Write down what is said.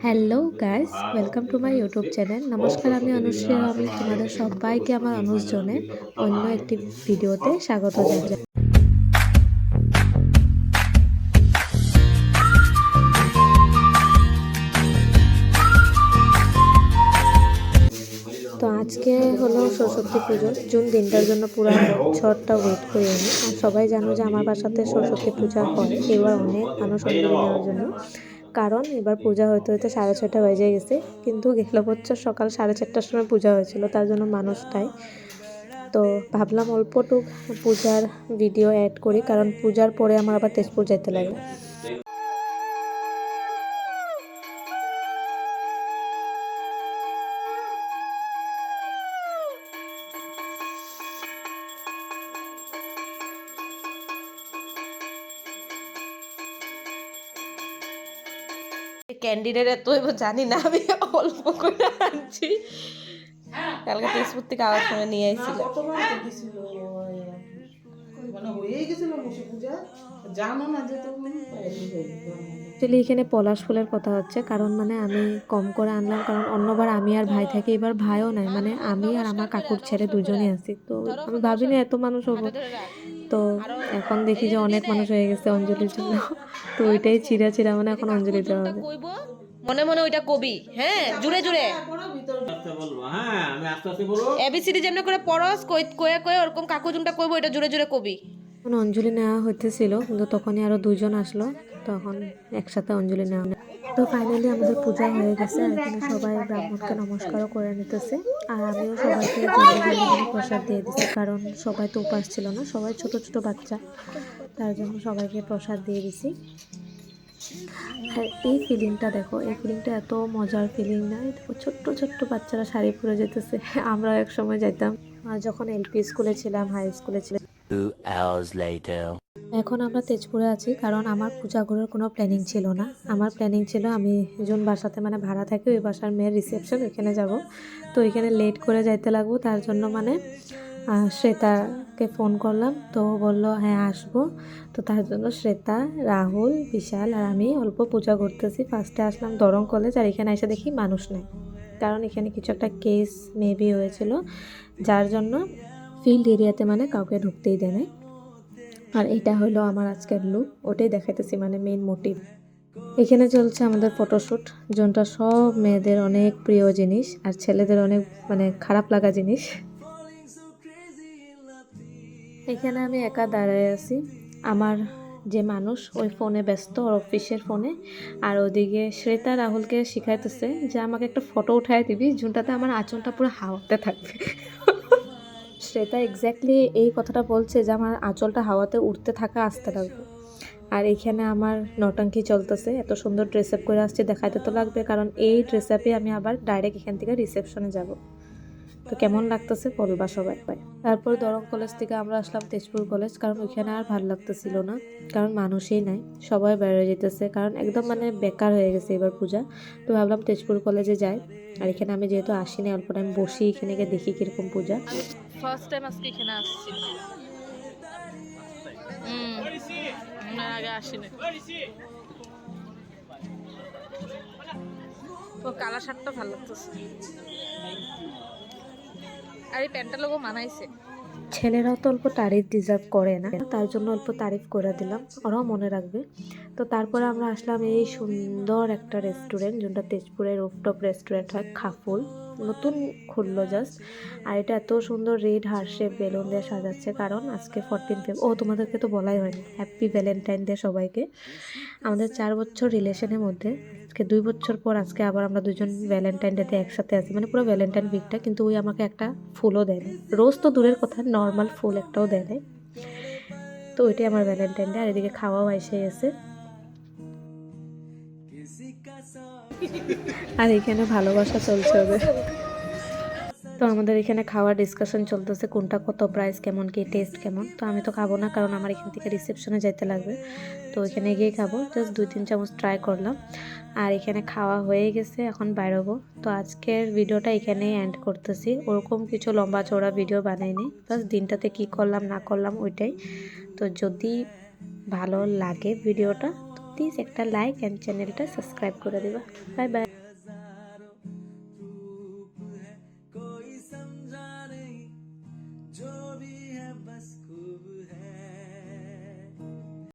Hello guys, welcome to my YouTube channel. নমস্কার, আমি অনুশ্রী। আমি তোমাদের সবাইকে আমার অনুজনের অন্য একটি ভিডিওতে স্বাগত জানাই। তো আজকে হলো সরস্বতী পুজো। জুন দিনটার জন্য পুরো বছরটা ওয়েট করে আমি। আর সবাই জানো যে আমার বাসাতে সরস্বতী পূজা হয়। এবার অনেক মানুষ অঞ্জলি নেওয়ার জন্য, কারণ এবার পূজা হতে হতে 6:30 বেজে গেছে। কিন্তু গেল বছর সকাল 4:30টার সময় পূজা হয়েছিল, তার জন্য মানুষটাই। তো ভাবলাম অল্পটুক পূজার ভিডিও অ্যাড করি, কারণ পূজার পরে আমার আবার তেজপুর যেতে লাগে। ক্যান্ডিডেট এত জানি না, আমি অল্প করে আনছি। কালকে তেজপুর থেকে আওয়াজ শুনে নিয়ে আইছিল। অ্যাকচুয়ালি এখানে পলাশ ফুলের কথা হচ্ছে, কারণ মানে আমি কম করে আনলাম, কারণ অন্যবার আমি আর ভাই থাকি, এবার ভাইও নাই, মানে আমি আর আমার কাকুর ছেলে দুজনই আছি। তো আমি ভাবিনি এত মানুষ হবো। তো এখন দেখি যে অনেক মানুষ হয়ে গেছে অঞ্জলির জন্য। তো ওইটাই চিরা চিরা মানে এখন অঞ্জলি দেওয়া হবে। মনে মনে ওইটা কবি, হ্যাঁ, জুড়ে জুড়ে এবিসিডি যেমন করে পড়স, কয়ে কয়ে ওরকম কাকু জুমটা কইবো, এটা জুড়ে জুড়ে কবি। এখন অঞ্জলি নেওয়া হইতেছিল, কিন্তু তখনই আরো দুজন আসলো, তখন একসাথে অঞ্জলি নেওয়া। তো ফাইনালি আমাদের পূজা হয়ে গেছে, আর এখানে সবাই ব্রাহ্মণকে নমস্কারও করে নিতেছে। আর আমিও সবাইকে জলদি জলদি করে প্রসাদ দিয়ে দিচ্ছি, কারণ সবাই তো উপাস ছিল না, সবাই ছোট ছোট বাচ্চা, তার জন্য সবাইকে প্রসাদ দিয়ে দিছি। আর এই ফিলিংটা দেখো, এই ফিলিংটা এত মজার ফিলিং না? দেখো ছোট্ট ছোট্ট বাচ্চারা শাড়ি পরে যেতেছে। আমরা এক সময় যাইতাম যখন এলপি স্কুলে ছিলাম, হাই স্কুলে ছিলাম। 2 hours later. এখন আমরা তেজপুরে আছি, কারণ আমার পূজা ঘরের কোনো প্ল্যানিং ছিল না। আমার প্ল্যানিং ছিল আমি যোন বাসাতে মানে ভাড়া থাকি, ওই বাসার মেয়ের রিসেপশন, ওইখানে যাব। তো ওইখানে লেট করে যাইতে লাগবো, তার জন্য মানে শ্বেতাকে ফোন করলাম, তো বললো হ্যাঁ আসবো। তো তার জন্য শ্বেতা, রাহুল, বিশাল আর আমি অল্প পূজা করতেছি। ফার্স্টে আসলাম দরং কলেজ, আর এখানে এসে দেখি মানুষ নেই, কারণ এখানে কিছু একটা কেস মেবি হয়েছিল, যার জন্য ফিল্ড এরিয়াতে মানে কাউকে ঢুকতেই দেয় নাই। আর এটা হলো আমার আজকের লুক, ওটাই দেখাইতেছি, মানে মেইন মোটিভ। এখানে চলছে আমাদের ফটোশ্যুট, যোনটা সব মেয়েদের অনেক প্রিয় জিনিস, আর ছেলেদের অনেক মানে খারাপ লাগা জিনিস। এখানে আমি একা দাঁড়ায় আছি, আমার যে মানুষ ওই ফোনে ব্যস্ত, ওর অফিসের ফোনে। আর ওদিকে শ্বেতা রাহুলকে শিখাইতেছে যে আমাকে একটা ফটো উঠায় দিবি, যোনটাতে আমার আঁচলটা পুরো হাওয়াতে থাকবে। শ্বেতা এক্স্যাক্টলি এই কথাটা বলছে যে আমার আঁচলটা হাওয়াতে উঠতে থাকা আসতে লাগবে। আর এখানে আমার নটাঙ্কি চলতেছে, এত সুন্দর ড্রেস আপ করে আসছে, দেখাইতে তো লাগবে, কারণ এই ড্রেস আপে আমি আবার ডাইরেক্ট এখান থেকে রিসেপশনে যাব। তো কেমন লাগতেছে বলবা সবাই। তারপর দরং কলেজ থেকে আমরা আসলাম তেজপুর কলেজ, কারণ ওইখানে আর ভালো লাগতেছিল না, কারণ মানুষই নাই, সবাই বেড়ে যেতেছে, কারণ একদম মানে বেকার হয়ে গেছে এবার পূজা। তো ভাবলাম তেজপুর কলেজে যাই। আর এখানে আমি যেহেতু আসিনি, অল্প টাইম বসি, এখানে গিয়ে দেখি কিরকম পূজা। ফার্স্ট টাইম আজকে এখানে আসছি। আগে আসিনি। তো কালা শার্টটা ভালো লাগতেছে, আর এই প্যান্টটা লোগো মানাইছে। ছেলেরাও তো অল্প তারিফ ডিজার্ভ করে না, তার জন্য অল্প তারিফ করে দিলাম, ওরাও মনে রাখবে। তো তারপরে আমরা আসলাম এই সুন্দর একটা রেস্টুরেন্ট, যেটা তেজপুরের রুফটপ রেস্টুরেন্ট হয়, খাফুল, নতুন খুললো জাস্ট। আর এটা এত সুন্দর রেড হার্ট শেপ বেলুন দিয়ে সাজাচ্ছে, কারণ আজকে 14 ফেব্রুয়ারি। ও তোমাদেরকে তো বলাই হয়নি, হ্যাপি ভ্যালেন্টাইন ডে সবাইকে। আমাদের 4 বছর রিলেশনের মধ্যে আজকে 2 বছর পর আজকে আবার আমরা দুজন ভ্যালেন্টাইন ডেতে একসাথে আছি, মানে পুরো ভ্যালেন্টাইন উইকটা। কিন্তু ওই আমাকে একটা ফুলও দেয় না, রোজ তো দূরের কথা, নর্মাল ফুল একটাও দেয় না। তো ওইটাই আমার ভ্যালেন্টাইন ডে। আর এদিকে খাওয়াও এসে গেছে, আর এখানে ভালোবাসা চলছে ওদের। তো আমাদের এখানে খাওয়ার ডিসকাশন চলতেছে, কোনটা কত প্রাইস, কেমন কি টেস্ট কেমন। তো আমি তো খাবো না, কারণ আমার এখান থেকে রিসেপশনে যাইতে লাগবে। তো এখানে গিয়ে খাবো, জাস্ট 2-3 চামচ ট্রাই করলাম। আর এখানে খাওয়া হয়ে গেছে, এখন বাইরবো। তো আজকের ভিডিওটা এখানেই এন্ড করতেছি, ওরকম কিছু লম্বা চওড়া ভিডিও বানাইনি, বাস দিনটাতে কি করলাম না করলাম ওইটাই। তো যদি ভালো লাগে ভিডিওটা, প্লিজ একটা লাইক অ্যান্ড চ্যানেলটা সাবস্ক্রাইব করে দিবা। Bye bye.